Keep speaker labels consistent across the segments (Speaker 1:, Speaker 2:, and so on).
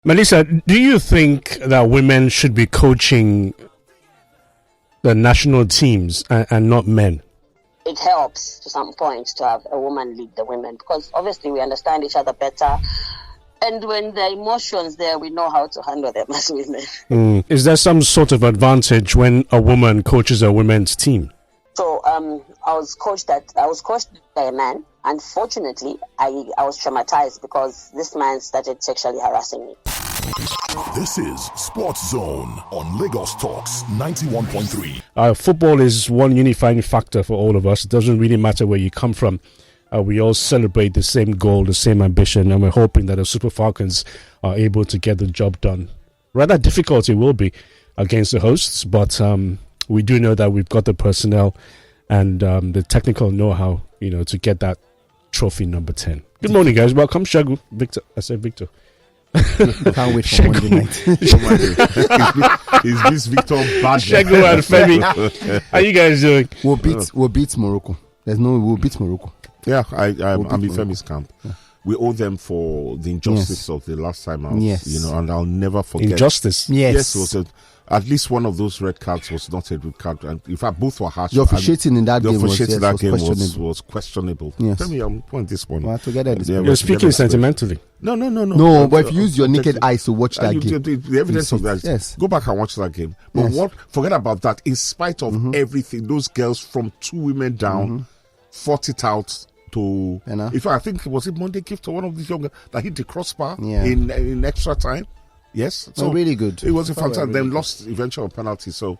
Speaker 1: Melissa, do you think that women should be coaching the national teams and not men?
Speaker 2: It helps to some point to have a woman lead the women because obviously we understand each other better. And when the emotions there, we know how to handle them as women.
Speaker 1: Is there some sort of advantage when a woman coaches a women's team?
Speaker 2: So I was coached by a man. Unfortunately, I was traumatized because this man started sexually harassing me.
Speaker 3: This is Sports Zone on Lagos Talks 91.3.
Speaker 1: Football is one unifying factor for all of us. It doesn't really matter where you come from. We all celebrate the same goal, the same ambition, and we're hoping that the Super Falcons are able to get the job done. Rather difficult it will be against the hosts, but we do know that we've got the personnel and the technical know-how, to get that trophy number 10. Good morning, guys. Welcome, Shagu. Victor. I said Victor.
Speaker 4: Can't wait for Monday night.
Speaker 5: Is this Victor bad?
Speaker 1: Shagu and Femi. How you guys doing?
Speaker 4: We'll beat Morocco. We'll beat Morocco.
Speaker 5: Yeah, I'm in Femi's camp. Yeah. We owe them for the injustice of the last time out.
Speaker 4: Yes.
Speaker 5: And I'll never forget.
Speaker 1: Injustice?
Speaker 4: Yes.
Speaker 5: Yes, at least one of those red cards was not a red card. And in fact, both were harsh.
Speaker 4: The officiating in that game
Speaker 5: was questionable.
Speaker 4: Yes.
Speaker 5: Tell me, I'm point this one.
Speaker 4: Well, together,
Speaker 1: you're speaking sentimentally.
Speaker 5: No,
Speaker 4: but if you use your naked eyes to watch that game.
Speaker 5: The evidence of that.
Speaker 4: Yes.
Speaker 5: Go back and watch that game. But forget about that. In spite of everything, those girls from 2 women down fought it out to. If I think was it Monday gift or one of these young girls that hit the crossbar in extra time. Yes,
Speaker 4: so really good.
Speaker 5: It was a fantastic. Really then lost eventual penalty. So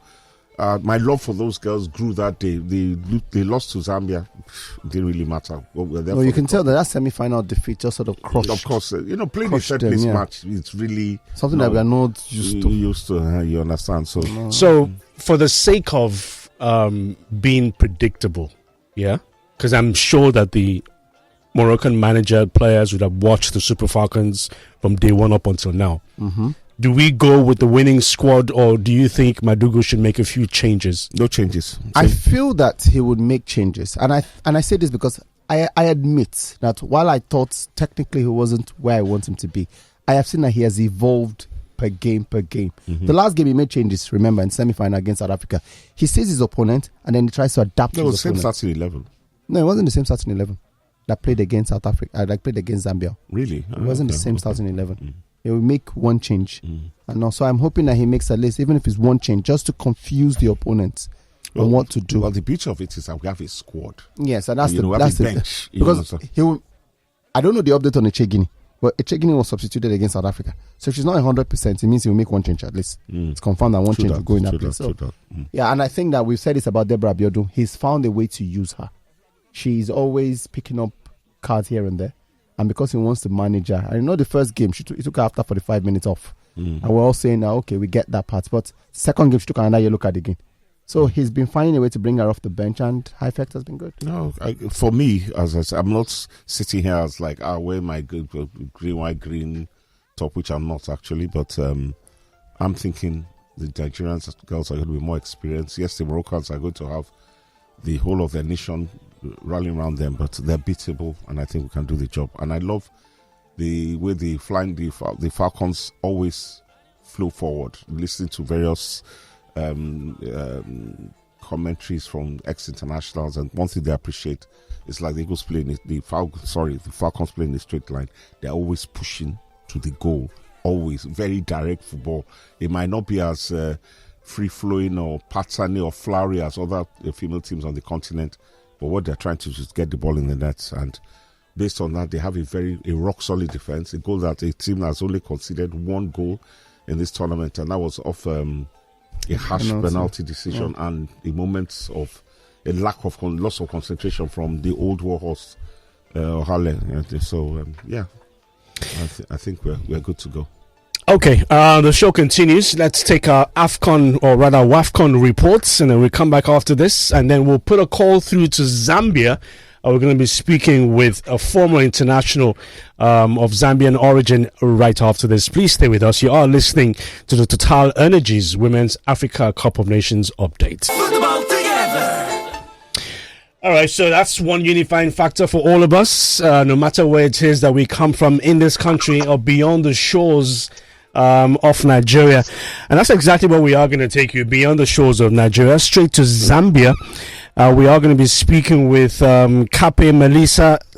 Speaker 5: my love for those girls grew that day. They lost to Zambia. It didn't really matter.
Speaker 4: Well, you can tell that semi-final defeat just sort of crushed.
Speaker 5: Of course, playing a third-place match, it's really
Speaker 4: something that we are not
Speaker 5: used to. You understand?
Speaker 1: So for the sake of being predictable, because I'm sure that the Moroccan manager players would have watched the Super Falcons from day one up until now. Do we go with the winning squad, or do you think Madugu should make a few changes?
Speaker 5: No changes.
Speaker 4: I feel that he would make changes, and I say this because I admit that while I thought technically he wasn't where I want him to be, I have seen that he has evolved per game. The last game he made changes. Remember, in semi-final against South Africa, he sees his opponent and then he tries to adapt.
Speaker 5: No,
Speaker 4: to
Speaker 5: his
Speaker 4: opponent.
Speaker 5: Same starting 11.
Speaker 4: No, it wasn't the same starting 11 that played against South Africa. That played against Zambia.
Speaker 5: Really?
Speaker 4: It wasn't the same starting 11. He will make one change, and also I'm hoping that he makes a list, even if it's one change, just to confuse the opponents on what to do.
Speaker 5: Well, the beauty of it is that we have a squad.
Speaker 4: Yes, and that's the
Speaker 5: bench.
Speaker 4: Because he will. I don't know the update on Echegini, but Echegini was substituted against South Africa. So if she's not 100%, it means he will make one change at least. It's confirmed that one change will go in that place. Yeah, and I think that we've said this about Deborah Abiodun. He's found a way to use her. She's always picking up cards here and there. And because he wants to manage her, I know the first game he took her after 45 minutes off, and we're all saying, okay, we get that part. But second game she took another yellow card again, so he's been finding a way to bring her off the bench, and her effect has been good.
Speaker 5: No, for me, as I said, I'm not sitting here as like, wear my good green, white, green top, which I'm not actually, but I'm thinking the Nigerian girls are going to be more experienced. Yes, the Moroccans are going to have the whole of their nation rallying around them, but they're beatable, and I think we can do the job. And I love the way the Falcons always flow forward, listening to various commentaries from ex-internationals, and one thing they appreciate is like the Eagles playing the Falcons playing the straight line. They're always pushing to the goal, always very direct football. It might not be as free-flowing or patterny or flowery as other female teams on the continent, but what they're trying to do is get the ball in the net, and based on that, they have a rock-solid defense. A goal that a team has only conceded one goal in this tournament, and that was off a harsh penalty decision and a moment of a lack of loss of concentration from the old warhorse, Ohale. So, I think we're good to go.
Speaker 1: Okay, the show continues. Let's take our AFCON, or rather WAFCON reports, and then we'll come back after this, and then we'll put a call through to Zambia. We're going to be speaking with a former international of Zambian origin right after this. Please stay with us. You are listening to the Total Energies Women's Africa Cup of Nations update. Football together. All right, so that's one unifying factor for all of us, no matter where it is that we come from in this country or beyond the shores of Nigeria. And that's exactly where we are going to take you, beyond the shores of Nigeria, straight to Zambia. We are going to be speaking with Kape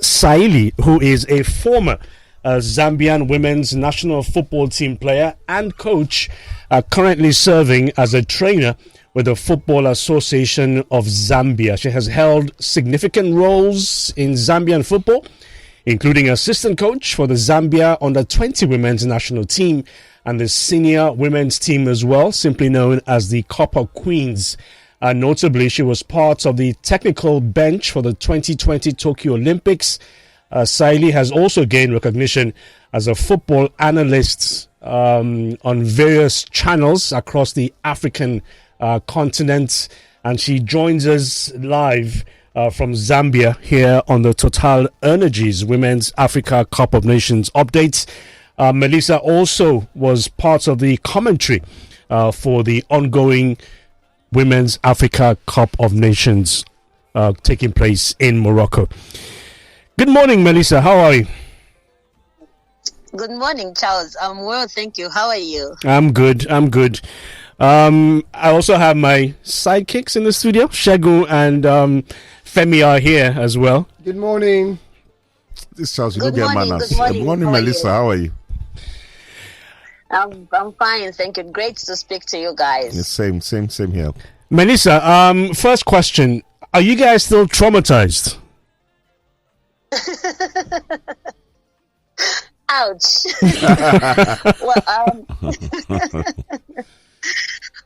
Speaker 1: Saili, who is a former Zambian women's national football team player and coach, currently serving as a trainer with the Football Association of Zambia. She has held significant roles in Zambian football, including assistant coach for the Zambia under-20 women's national team and the senior women's team as well, simply known as the Copper Queens. Notably, she was part of the technical bench for the 2020 Tokyo Olympics. Saili has also gained recognition as a football analyst on various channels across the African continent, and she joins us live from Zambia here on the Total Energies Women's Africa Cup of Nations updates. Melissa also was part of the commentary for the ongoing Women's Africa Cup of Nations taking place in Morocco. Good morning, Melissa. How are you?
Speaker 2: Good morning, Charles. I'm well, thank you. How are you?
Speaker 1: I'm good. I also have my sidekicks in the studio. Shegun and Femi are here as well.
Speaker 4: Good morning.
Speaker 5: This Charles, you don't get manners. Good morning, Melissa. How are you?
Speaker 2: I'm fine, thank you. Great to speak to you guys.
Speaker 5: Yeah, same here.
Speaker 1: Melissa, first question. Are you guys still traumatized?
Speaker 2: Ouch.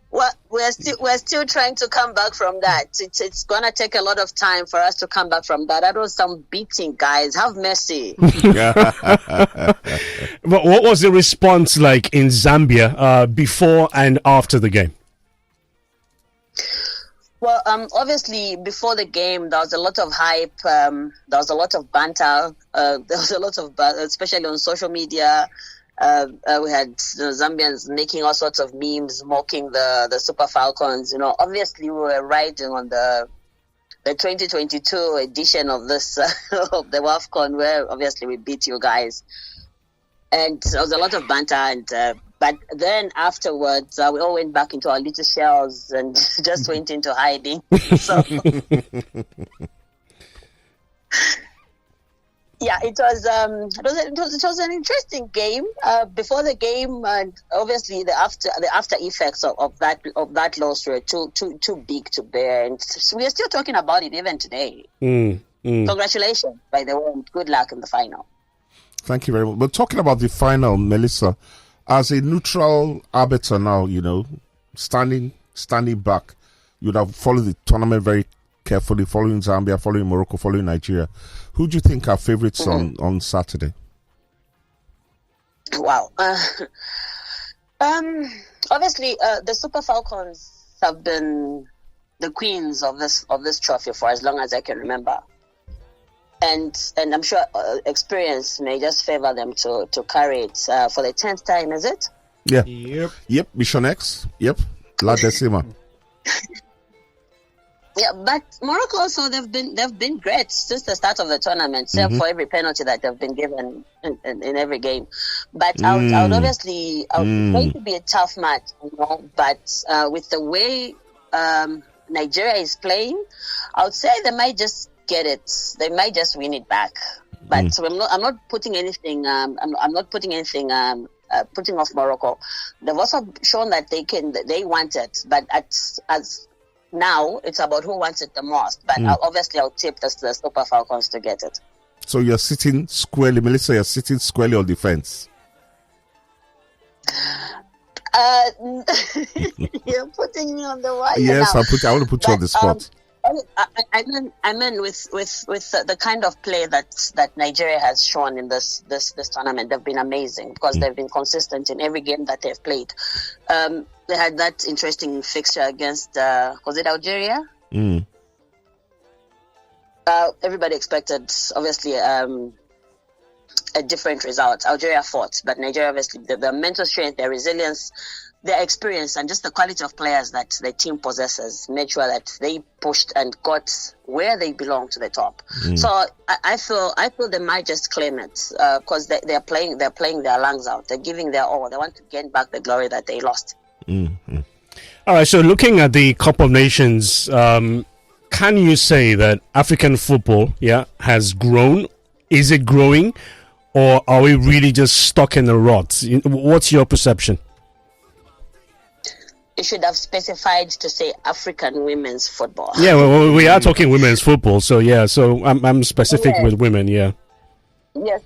Speaker 2: Well, we're still trying to come back from that. It's gonna take a lot of time for us to come back from that. That was some beating, guys. Have mercy.
Speaker 1: But what was the response like in Zambia before and after the game?
Speaker 2: Well, obviously, before the game, there was a lot of hype. There was a lot of banter. There was a lot of, especially on social media. We had Zambians making all sorts of memes, mocking the Super Falcons. Obviously, we were riding on the 2022 edition of this of the WAFCON, where obviously we beat you guys. And there was a lot of banter, and but then afterwards, we all went back into our little shells and just went into hiding. So, yeah, it was an interesting game. Before the game, and obviously the after effects of that loss were too big to bear, and we are still talking about it even today. Congratulations, by the way, and good luck in the final.
Speaker 5: Thank you very much. But talking about the final, Melissa, as a neutral arbiter now, standing back, you would have followed the tournament very carefully, following Zambia, following Morocco, following Nigeria. Who do you think are favorites on Saturday?
Speaker 2: Wow. Obviously, the Super Falcons have been the queens of this trophy for as long as I can remember. And I'm sure experience may just favor them to carry it for the 10th time, is it?
Speaker 5: Yeah. Yep. Mission X. Yep. La Decima.
Speaker 2: Yeah, but Morocco also they've been great since the start of the tournament, except for every penalty that they've been given in every game. But I would obviously it's going to be a tough match, But with the way Nigeria is playing, I would say they might just get it. They might just win it back. But so I'm not putting anything. I'm not putting anything. Putting off Morocco. They've also shown that they want it, but as now it's about who wants it the most. But I'll tip the Super Falcons to get it.
Speaker 5: So you're sitting squarely, Melissa. You're sitting squarely on the fence.
Speaker 2: You're putting me on the wire.
Speaker 5: Yes,
Speaker 2: now.
Speaker 5: I want to put you on the spot.
Speaker 2: I mean, with the kind of play that Nigeria has shown in this tournament, they've been amazing because they've been consistent in every game that they've played. They had that interesting fixture against was it Algeria? Everybody expected, obviously, a different result. Algeria fought, but Nigeria obviously the mental strength, their resilience, their experience, and just the quality of players that the team possesses made sure that they pushed and got where they belong to the top. So I feel they might just claim it because they're playing their lungs out. They're giving their all. They want to gain back the glory that they lost.
Speaker 1: Mm-hmm. All right. So looking at the Cup of Nations, can you say that African football, has grown? Is it growing, or are we really just stuck in the rut? What's your perception?
Speaker 2: It should have specified to say African women's football.
Speaker 1: Yeah, well, we are talking women's football, so so I'm specific with women. Yeah.
Speaker 2: Yes.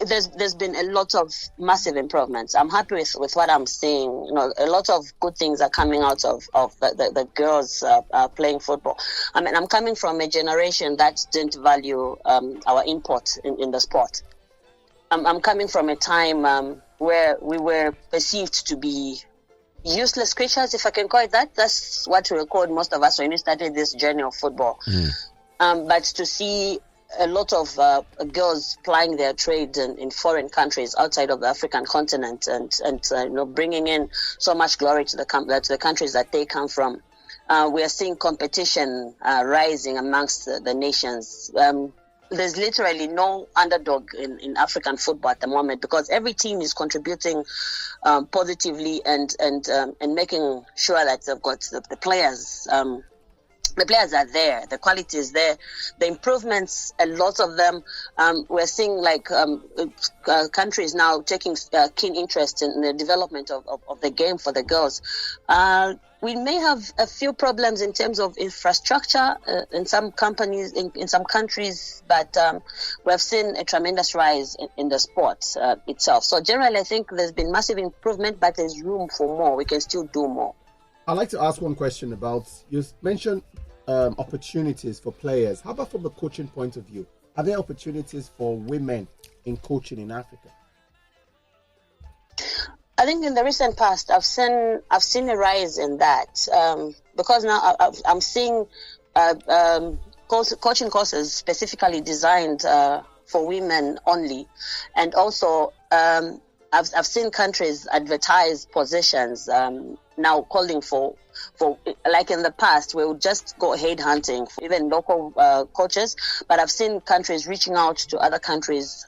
Speaker 2: There's been a lot of massive improvements. I'm happy with what I'm seeing. A lot of good things are coming out of the girls playing football. I mean, I'm coming from a generation that didn't value our input in the sport. I'm coming from a time where we were perceived to be useless creatures, if I can call it that. That's what we were called, most of us, when we started this journey of football. But to see a lot of girls plying their trade in foreign countries outside of the African continent and bringing in so much glory to the countries that they come from. We are seeing competition rising amongst the nations. There's literally no underdog in African football at the moment because every team is contributing positively and making sure that they've got the players. The players are there. The quality is there. The improvements, a lot of them, we're seeing countries now taking keen interest in the development of the game for the girls. We may have a few problems in terms of infrastructure in some companies, in some countries, but we have seen a tremendous rise in the sport itself. So generally, I think there's been massive improvement, but there's room for more. We can still do more.
Speaker 4: I'd like to ask one question about, you mentioned opportunities for players. How about from the coaching point of view? Are there opportunities for women in coaching in Africa?
Speaker 2: I think in the recent past, I've seen a rise in that because now I'm seeing coaching courses specifically designed for women only, and also I've seen countries advertise positions now calling for like in the past we would just go head hunting for even local coaches, but I've seen countries reaching out to other countries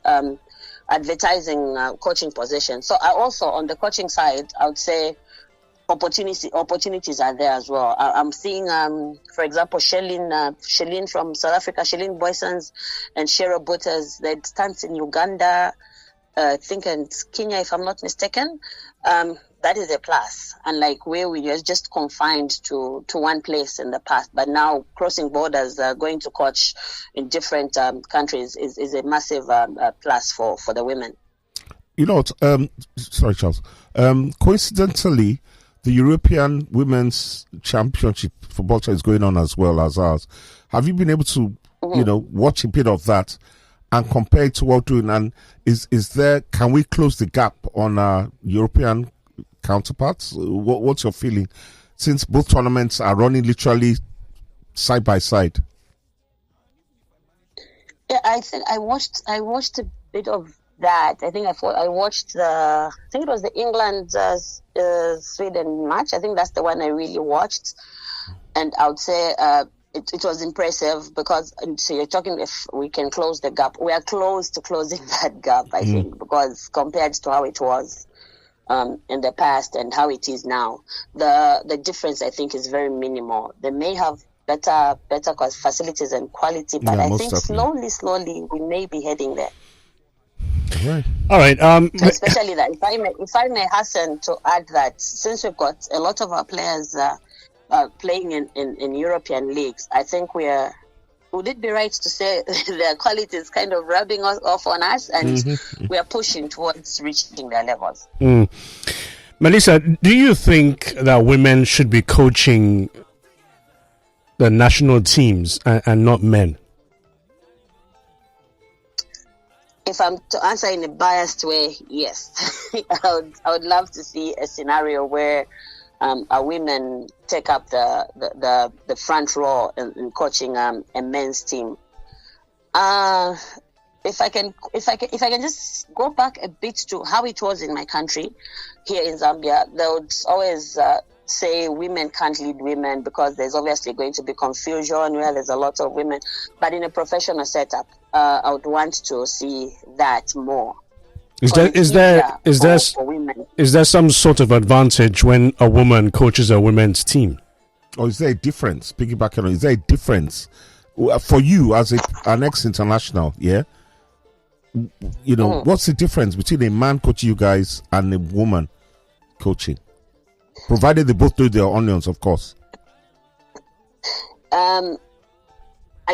Speaker 2: advertising coaching positions. So I also, on the coaching side, I would say opportunities are there as well. I'm seeing, for example, Shelin from South Africa, Shelin Boysons and Shero Butters, they stands in Uganda, I think in Kenya, if I'm not mistaken. That is a plus. Unlike where we were just confined to one place in the past, but now crossing borders, going to coach in different countries is a massive plus for the women.
Speaker 5: Sorry, Charles. Coincidentally, the European Women's Championship football is going on as well as ours. Have you been able to, watch a bit of that and compare it to what we're doing? And can we close the gap on our European counterparts? What's your feeling, since both tournaments are running literally side by side?
Speaker 2: Yeah, I think I watched a bit of that. I think I watched I think it was the England Sweden match. I think that's the one I really watched, and I would say it was impressive because, so you're talking if we can close the gap. We are close to closing that gap, I think, because compared to how it was in the past and how it is now, the difference I think is very minimal. They may have better facilities and quality, but I think definitely. slowly we may be heading there.
Speaker 1: All right.
Speaker 2: Especially that if I may hasten to add that since we've got a lot of our players playing in European leagues, I think would it be right to say their quality is kind of rubbing off on us, and we are pushing towards reaching their levels.
Speaker 1: Melissa, do you think that women should be coaching the national teams and not men?
Speaker 2: If I'm to answer in a biased way, yes. I would love to see a scenario where our women take up the front row in coaching a men's team. if I can just go back a bit to how it was in my country, here in Zambia, they would always say women can't lead women because there's obviously going to be confusion where there's a lot of women. But in a professional setup, I would want to see that more.
Speaker 1: Is there some sort of advantage when a woman coaches a women's team?
Speaker 5: Or is there a difference? Piggybacking on, is there a difference for you as an ex-international? Yeah, you know, what's the difference between a man coaching you guys and a woman coaching? Provided they both do their onions, of course.
Speaker 2: I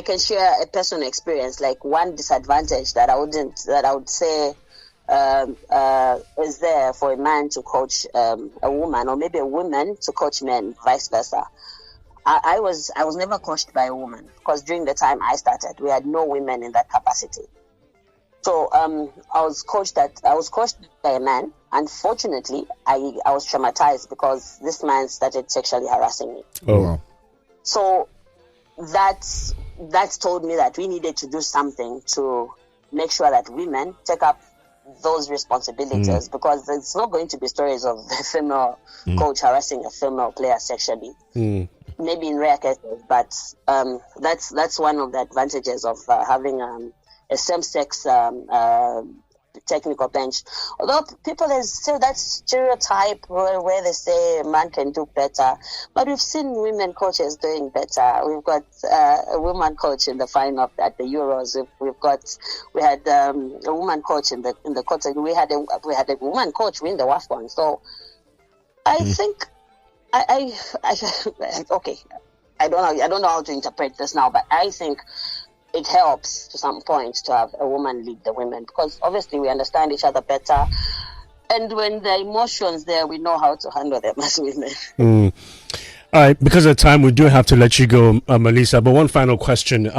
Speaker 2: can share a personal experience. Like one disadvantage that I would say is there for a man to coach a woman, or maybe a woman to coach men, vice versa. I was never coached by a woman because during the time I started, we had no women in that capacity. So I was coached by a man. Unfortunately, I was traumatized because this man started sexually harassing me.
Speaker 5: Oh, wow.
Speaker 2: So that's told me that we needed to do something to make sure that women take up those responsibilities, because it's not going to be stories of a female coach harassing a female player sexually. Maybe in rare cases, but that's one of the advantages of having a same-sex technical bench. Although people, there's still that stereotype where they say a man can do better, but we've seen women coaches doing better. We've got a woman coach in the final at the Euros. We had a woman coach in the quarter. We had a woman coach win the WAFCON. So I think okay. I don't know how to interpret this now, but I think it helps to some point to have a woman lead the women, because obviously we understand each other better, and when the emotions there, we know how to handle them as women.
Speaker 1: All right, because of time, we do have to let you go, Melissa. But one final question: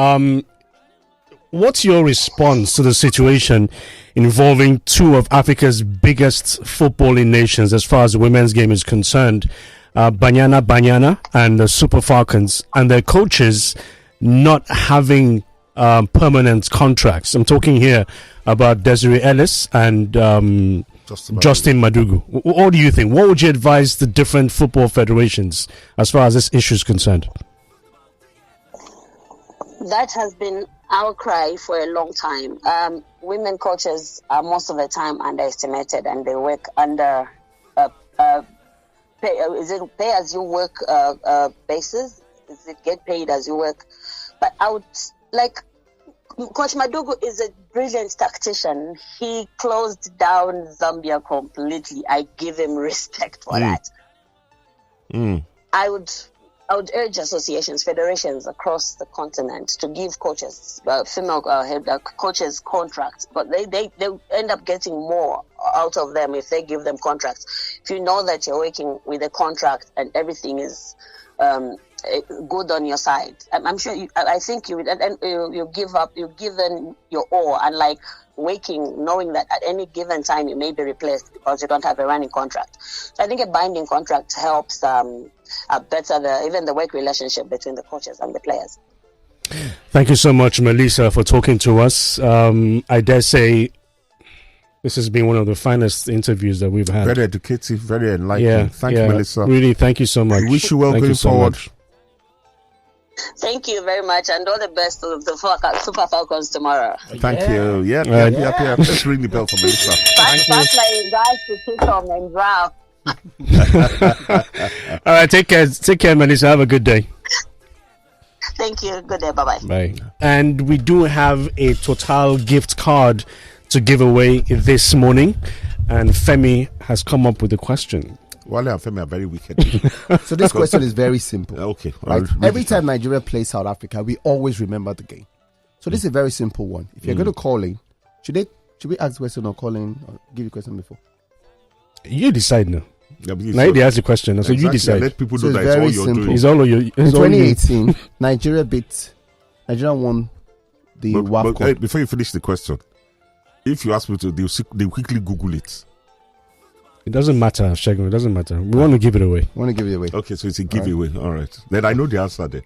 Speaker 1: what's your response to the situation involving two of Africa's biggest footballing nations, as far as the women's game is concerned, Banyana and the Super Falcons, and their coaches not having permanent contracts? I'm talking here about Desiree Ellis and Justin Madugu. What do you think? What would you advise the different football federations as far as this issue is concerned?
Speaker 2: That has been our cry for a long time. Women coaches are most of the time underestimated, and they work under pay as you work basis? Is it get paid as you work? But I would like, Coach Madugu is a brilliant tactician. He closed down Zambia completely. I give him respect for that. I would urge associations, federations across the continent to give coaches, female coaches, contracts, but they end up getting more out of them if they give them contracts. If you know that you're working with a contract and everything is good on your side, I'm sure I think you give up, you give them your all, unlike waking, knowing that at any given time you may be replaced because you don't have a running contract. So I think a binding contract helps better even the work relationship between the coaches and the players.
Speaker 1: Thank you so much, Melissa, for talking to us. I dare say this has been one of the finest interviews that we've had.
Speaker 5: Very educative, very enlightening. Thank you, Melissa.
Speaker 1: Really, thank you so much.
Speaker 5: We wish you well going forward.
Speaker 2: Thank you very much, and all the best to the Super Falcons tomorrow.
Speaker 5: Thank you. Yeah. Let's ring the bell for Melissa.
Speaker 2: Pass my guys to kick on and draft.
Speaker 1: All right, take care, Melissa. Have a good day.
Speaker 2: Thank you. Good day. Bye-bye.
Speaker 1: Bye. And we do have a Total gift card to give away this morning, and Femi has come up with a question.
Speaker 5: Wale and Femi are very wicked.
Speaker 4: So this question is very simple.
Speaker 5: Okay.
Speaker 4: Right? Every time Nigeria plays South Africa, we always remember the game. So this is a very simple one. If you're going to call in, should we ask the question or call in or give you a question before?
Speaker 1: You decide now. Now they ask the question, so you decide.
Speaker 5: Let people
Speaker 4: So
Speaker 5: know
Speaker 4: it's
Speaker 5: that
Speaker 4: very
Speaker 5: it's all you're
Speaker 4: simple.
Speaker 5: doing.
Speaker 1: It's all of you.
Speaker 4: In 2018, Nigeria won the WAFCON.
Speaker 5: But before you finish the question, if you ask me to, they'll quickly Google it.
Speaker 1: It doesn't matter, Shagun. It doesn't matter. We want to give it away.
Speaker 4: Want to give it away?
Speaker 5: Okay, so it's a giveaway. All right. Then I know the answer then.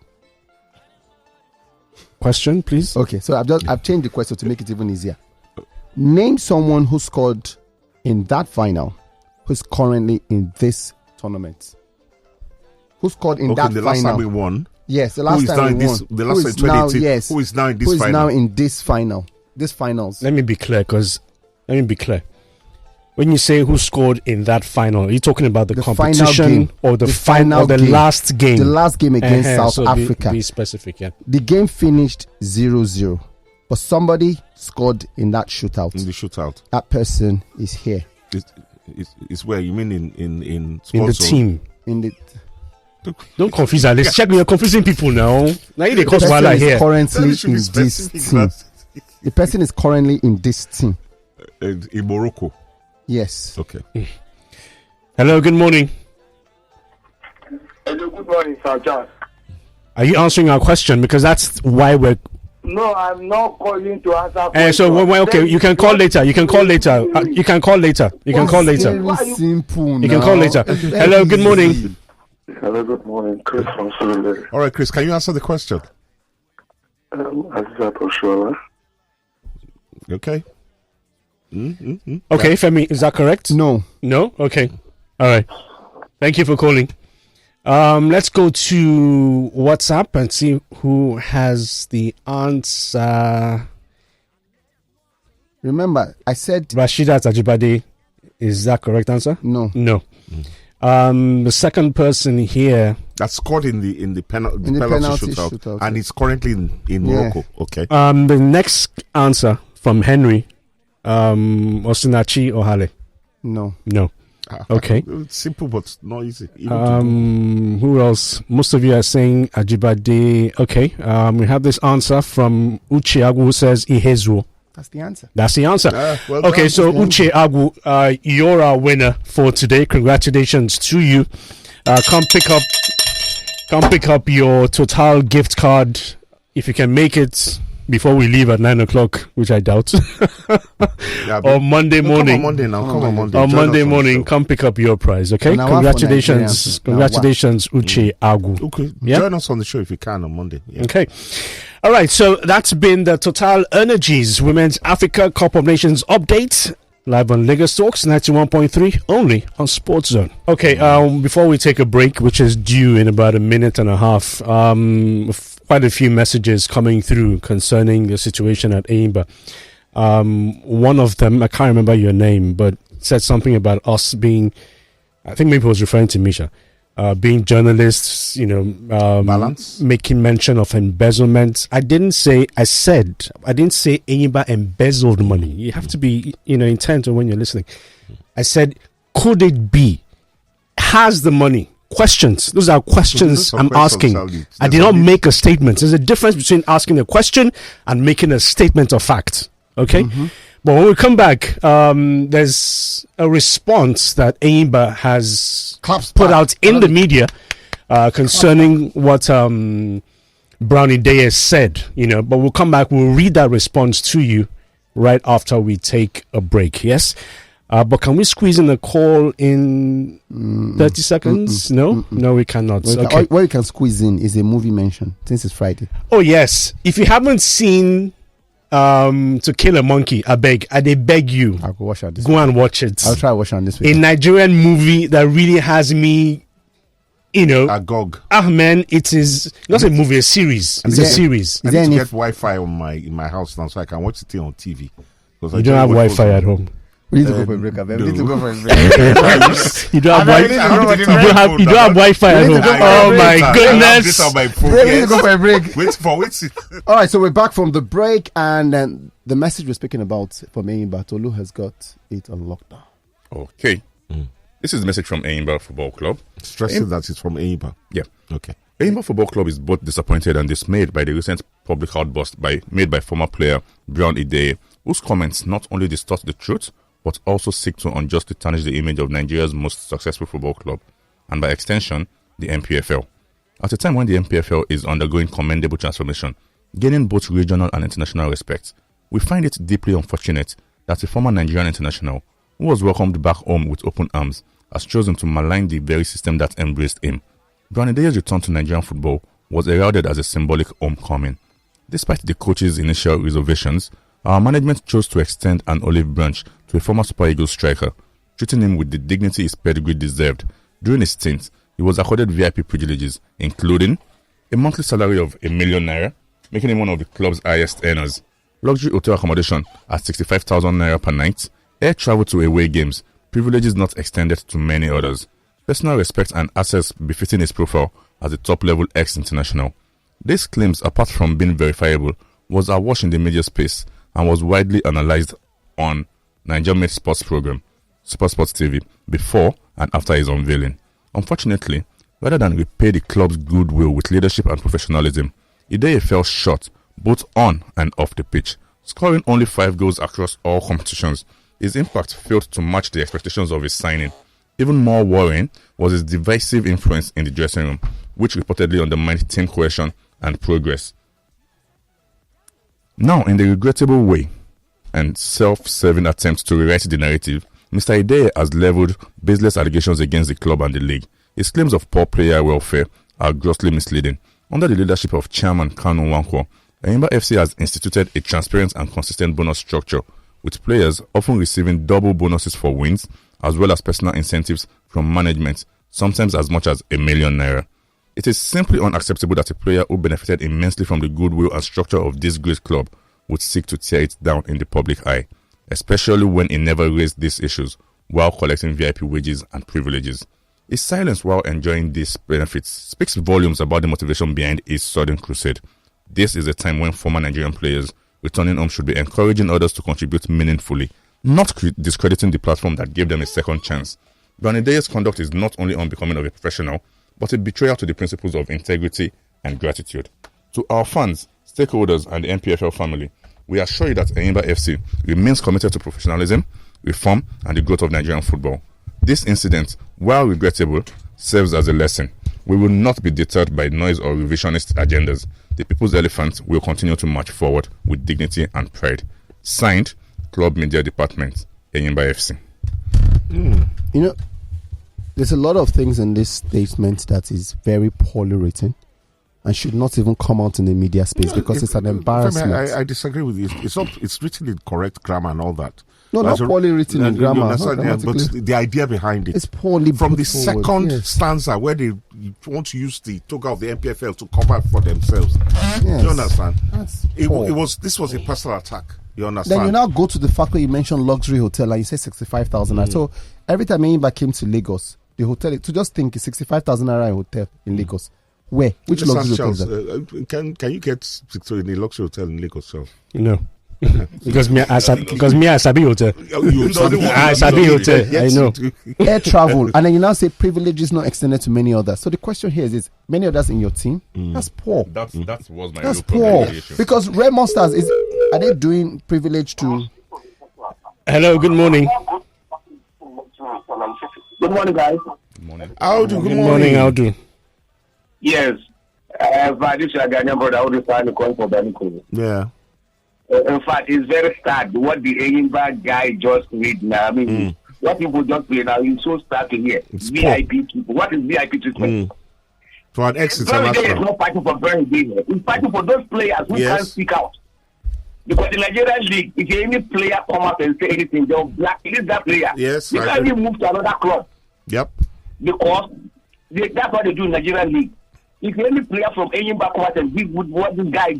Speaker 1: question, please.
Speaker 4: Okay, so I've changed the question to make it even easier. Name someone who scored in that final who's currently in this tournament. Who scored in that final?
Speaker 5: The last time we won.
Speaker 4: Yes, the last time we won.
Speaker 5: The last time 2018. Yes. Who is now in this final?
Speaker 4: Who is now in this final? This finals.
Speaker 1: Let me be clear. When you say who scored in that final, are you talking about the competition or the final, or the last game?
Speaker 4: The last game against South Africa.
Speaker 1: Be specific, yeah.
Speaker 4: The game finished 0-0, but somebody scored in that shootout.
Speaker 5: In the shootout.
Speaker 4: That person is here.
Speaker 5: It's where you mean in
Speaker 1: the team.
Speaker 4: In the.
Speaker 1: Don't confuse that. Let's check. You're confusing people now. Now you cause
Speaker 4: while
Speaker 1: here.
Speaker 4: Currently in this team. The person is currently in this team.
Speaker 5: In Morocco.
Speaker 4: Yes.
Speaker 5: Okay.
Speaker 1: Hello, good morning.
Speaker 6: Hello, good morning, Sir John.
Speaker 1: Are you answering our question? Because that's why we're...
Speaker 6: No, I'm not calling to answer questions.
Speaker 1: Okay, you can call later. You can call later. You can call later.
Speaker 4: Very simple.
Speaker 1: You can call later. Hello, good morning.
Speaker 6: Hello, good morning. Chris from Surulere.
Speaker 5: All right, Chris, can you answer the question?
Speaker 6: Azizat Oshola.
Speaker 5: Okay.
Speaker 1: Okay, Femi, is that correct?
Speaker 4: No.
Speaker 1: Okay. All right. Thank you for calling. Let's go to WhatsApp and see who has the answer.
Speaker 4: Remember, I said
Speaker 1: Rashida Tajibade. Is that correct answer?
Speaker 4: No.
Speaker 1: The second person here
Speaker 5: that scored in the penalty shootout, and is currently in Morocco. Okay.
Speaker 1: The next answer from Henry. Osinachi Ohale.
Speaker 4: No.
Speaker 1: Okay.
Speaker 5: It's simple but not easy.
Speaker 1: Who else? Most of you are saying Ajibade. Okay. We have this answer from Uche Agu, who says Ihezuo.
Speaker 4: That's the answer.
Speaker 5: Well
Speaker 1: okay,
Speaker 5: done.
Speaker 1: so Uche Agu, you're our winner for today. Congratulations to you. Come pick up your Total gift card if you can make it before we leave at 9:00, which I doubt. On Monday morning.
Speaker 5: Come on Monday.
Speaker 1: On Monday morning, come pick up your prize. Okay. Congratulations, Uche Agu.
Speaker 5: Okay. Join us on the show if you can on Monday. Yeah.
Speaker 1: Okay. All right. So that's been the Total Energies Women's Africa Cup of Nations update. Live on Lagos Talks 91.3, only on Sports Zone. Okay, before we take a break, which is due in about a minute and a half, quite a few messages coming through concerning the situation at Enyimba. One of them, I can't remember your name, but said something about us being, I think maybe it was referring to Misha, being journalists,
Speaker 5: balance,
Speaker 1: making mention of embezzlement. I didn't say Enyimba embezzled money. You have to be, intent when you're listening. I said, could it be? Has the money? Questions. Those are questions I'm asking. I did not make a statement. There's a difference between asking a question and making a statement of fact. Okay? Mm-hmm. But when we come back, there's a response that Enyimba has put out in the media concerning what Brownie Day said. But we'll come back. We'll read that response to you right after we take a break. Yes? But can we squeeze in a call in 30 seconds? No, we cannot. Okay.
Speaker 4: What you can squeeze in is a movie mention since it's Friday.
Speaker 1: Oh, yes. If you haven't seen To Kill a Monkey, I beg you.
Speaker 4: I'll go watch it this
Speaker 1: week. And watch it.
Speaker 4: I'll try watch it this week.
Speaker 1: A Nigerian movie that really has me,
Speaker 5: agog.
Speaker 1: Man, it is not a movie, a series. It's a series.
Speaker 5: I need to get Wi-Fi in my house now so I can watch it on TV.
Speaker 1: You don't have Wi-Fi at home.
Speaker 4: We need to go for a break. We need to go for a break.
Speaker 1: You don't have Wi-Fi at home. Oh my goodness!
Speaker 4: We need to go for a break.
Speaker 5: Wait.
Speaker 4: All right, so we're back from the break, and then the message we're speaking about from Enyimba, Tolu has got it on lockdown.
Speaker 7: Okay. This is the message from Enyimba Football Club.
Speaker 5: Stressing that it's from Enyimba.
Speaker 7: Yeah.
Speaker 5: Okay.
Speaker 7: Enyimba Football Club is both disappointed and dismayed by the recent public outburst made by former player Brown Ideye, whose comments not only distort the truth, but also seek to unjustly tarnish the image of Nigeria's most successful football club, and by extension, the MPFL. At a time when the MPFL is undergoing commendable transformation, gaining both regional and international respect, we find it deeply unfortunate that a former Nigerian international, who was welcomed back home with open arms, has chosen to malign the very system that embraced him. Brown Ideye's return to Nigerian football was heralded as a symbolic homecoming. Despite the coach's initial reservations, our management chose to extend an olive branch to a former Super Eagles striker, treating him with the dignity his pedigree deserved. During his stint, he was accorded VIP privileges, including a monthly salary of ₦1 million, making him one of the club's highest earners, luxury hotel accommodation at 65,000 naira per night, air travel to away games, privileges not extended to many others, personal respect and access befitting his profile as a top-level ex-international. These claims, apart from being verifiable, was awash in the media space and was widely analysed on Niger-made sports program, Super Sports TV, before and after his unveiling. Unfortunately, rather than repay the club's goodwill with leadership and professionalism, Ideye fell short both on and off the pitch, scoring only 5 goals across all competitions. His impact failed to match the expectations of his signing. Even more worrying was his divisive influence in the dressing room, which reportedly undermined team cohesion and progress. Now, in the regrettable way and self-serving attempt to rewrite the narrative, Mr. Ideye has levelled baseless allegations against the club and the league. His claims of poor player welfare are grossly misleading. Under the leadership of Chairman Kanu Nwankwo, Enyimba FC has instituted a transparent and consistent bonus structure, with players often receiving double bonuses for wins, as well as personal incentives from management, sometimes as much as ₦1 million. It is simply unacceptable that a player who benefited immensely from the goodwill and structure of this great club would seek to tear it down in the public eye, especially when he never raised these issues while collecting VIP wages and privileges. His silence while enjoying these benefits speaks volumes about the motivation behind his sudden crusade. This is a time when former Nigerian players returning home should be encouraging others to contribute meaningfully, not discrediting the platform that gave them a second chance. Idaye's conduct is not only unbecoming of a professional, but a betrayal to the principles of integrity and gratitude. To our fans, stakeholders, and the NPFL family, we assure you that Enyimba FC remains committed to professionalism, reform, and the growth of Nigerian football. This incident, while regrettable, serves as a lesson. We will not be deterred by noise or revisionist agendas. The People's Elephant will continue to march forward with dignity and pride. Signed, Club Media Department, Enyimba FC.
Speaker 4: You know, there's a lot of things in this statement that is very poorly written and should not even come out in the media space because it's an embarrassment.
Speaker 5: I disagree with you. It's written in correct grammar and all that.
Speaker 4: No, not poorly written in grammar.
Speaker 5: But the idea behind it.
Speaker 4: It's poorly
Speaker 5: from the
Speaker 4: forward,
Speaker 5: second stanza where they want to use the toga of the NPFL to cover for themselves. Yes. You understand? This was a personal attack. You understand?
Speaker 4: Then you now go to the fact that you mentioned luxury hotel and you say 65,000. So every time Enyimba came to Lagos, the hotel, to just think 65,000 naira hotel in Lagos. Where? Which luxury hotel is that?
Speaker 5: Can you get in a luxury hotel in Lagos? So?
Speaker 1: No. because me I sabi hotel. I sabi hotel. I know.
Speaker 4: Air travel, and then you now say privileges not extended to many others. So the question here is many others in your team? That's poor.
Speaker 7: That was my
Speaker 4: That's poor because Red Monsters are they doing privilege to?
Speaker 1: Hello. Good morning.
Speaker 6: Good morning, guys.
Speaker 7: Good morning.
Speaker 1: Good morning. How do?
Speaker 6: Yes. This is a Ghanaian brother who is trying to call for Benicolo.
Speaker 5: Yeah.
Speaker 6: In fact, it's very sad what the Enyimba guy just read now. I mean, what people just play now, it's so sad to hear.
Speaker 5: It's
Speaker 6: VIP people. What is VIP treatment?
Speaker 5: For an ex-international.
Speaker 6: Is not fighting for very big. It's fighting for those players who can't speak out. Because the Nigerian league, if any player come up and say anything, they'll blacklist that player.
Speaker 5: Yes,
Speaker 6: they can't even move to another club.
Speaker 5: Yep.
Speaker 6: Because that's what they do in Nigerian league. If any player from Enyimba come out and give what this guy,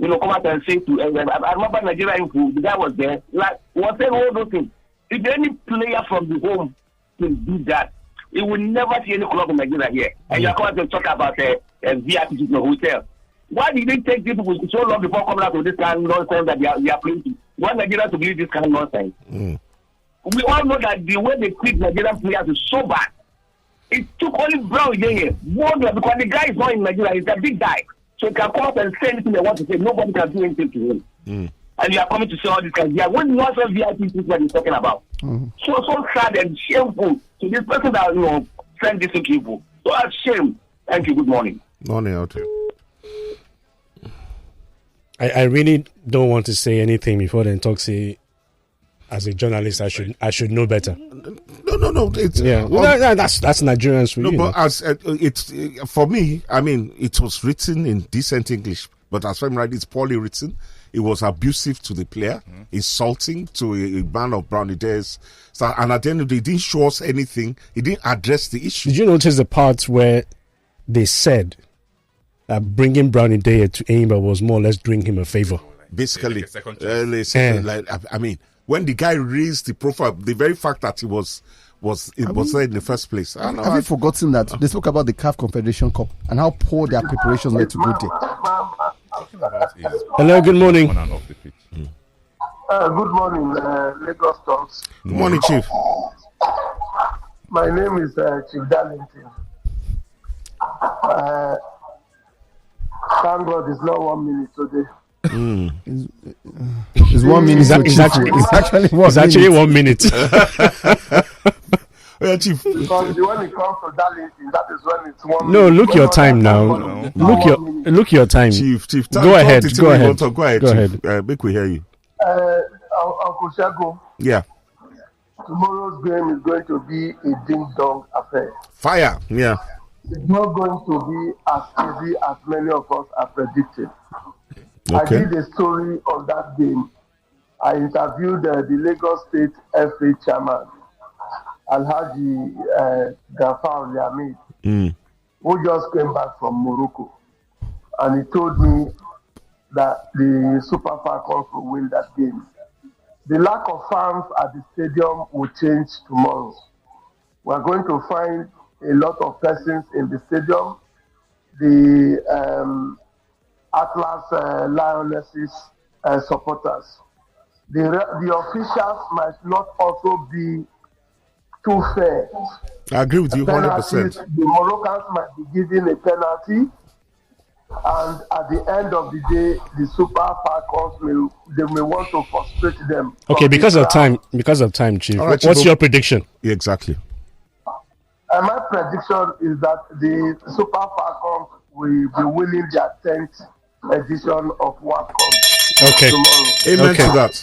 Speaker 6: come out and say to, I remember Nigeria Info, the guy was there, was saying all those things. If any player from the home can do that, he will never see any club in Nigeria here. And you're coming to talk about a VIP hotel. Why did they take people so long before coming out with this kind of nonsense that they are playing to? Why Nigeria to believe this kind of nonsense? We all know that the way they treat Nigerian players is so bad. It took only Brown here, because the guy is not in Nigeria, he's a big guy. So he can come up and say anything they want to say. Nobody can do anything to him. And you are coming to say all this kind of yeah, what nonsense VIP people he's talking about? So sad and shameful to this person that send this to people. So that's shame. Thank you. Good morning.
Speaker 5: Morning out here.
Speaker 1: I really don't want to say anything before then talk. Say, as a journalist, I should know better.
Speaker 5: No. It's,
Speaker 1: that's Nigerians for you.
Speaker 5: But as it's for me, I mean, it was written in decent English but as Femi rightly, it's poorly written. It was abusive to the player, insulting to a man of Brownie Days. So, and at the end of the day, he didn't show us anything. He didn't address the issue.
Speaker 1: Did you notice the parts where they said bringing Brownie Day to Enyimba was more or less doing him a favor?
Speaker 5: Basically,
Speaker 7: Like
Speaker 5: I mean, when the guy raised the profile, the very fact that he was there in the first place.
Speaker 4: Have you forgotten that they spoke about the CAF Confederation Cup and how poor their preparations were to go there?
Speaker 1: Hello, good morning.
Speaker 8: Good morning, Lagos Talks.
Speaker 5: Good morning, Chief.
Speaker 8: My name is Chief Darlington. Thank God it's not 1 minute today.
Speaker 4: It's 1 minute. It's
Speaker 1: actually 1 minute.
Speaker 5: Yeah, Chief.
Speaker 8: Because when it comes to Darlington, that is when it's 1 minute.
Speaker 1: No, look your time now. Look your time.
Speaker 5: Chief.
Speaker 1: Go ahead. Go ahead.
Speaker 5: Chief. Make we hear you.
Speaker 8: Uncle Shago.
Speaker 5: Yeah.
Speaker 8: Tomorrow's game is going to be a ding-dong affair.
Speaker 5: Fire. Yeah.
Speaker 8: It's not going to be as easy as many of us are predicting.
Speaker 5: Okay.
Speaker 8: I did a story on that game. I interviewed the Lagos State FA chairman, Alhaji Gafar Yamid, who just came back from Morocco. And he told me that the Super Falcons will win that game. The lack of fans at the stadium will change tomorrow. We're going to find a lot of persons in the stadium. The Atlas Lionesses supporters. The officials might not also be too fair.
Speaker 5: I agree with you 100%.
Speaker 8: The Moroccans might be given a penalty, and at the end of the day, the Super Falcons may want to frustrate them.
Speaker 1: Okay, because of time, Chief.
Speaker 5: Right,
Speaker 1: what's your prediction?
Speaker 5: Yeah, exactly.
Speaker 8: My prediction is that the Super Falcons will be winning their 10th edition of WAFCON
Speaker 1: Okay.
Speaker 8: tomorrow.
Speaker 5: Amen to that.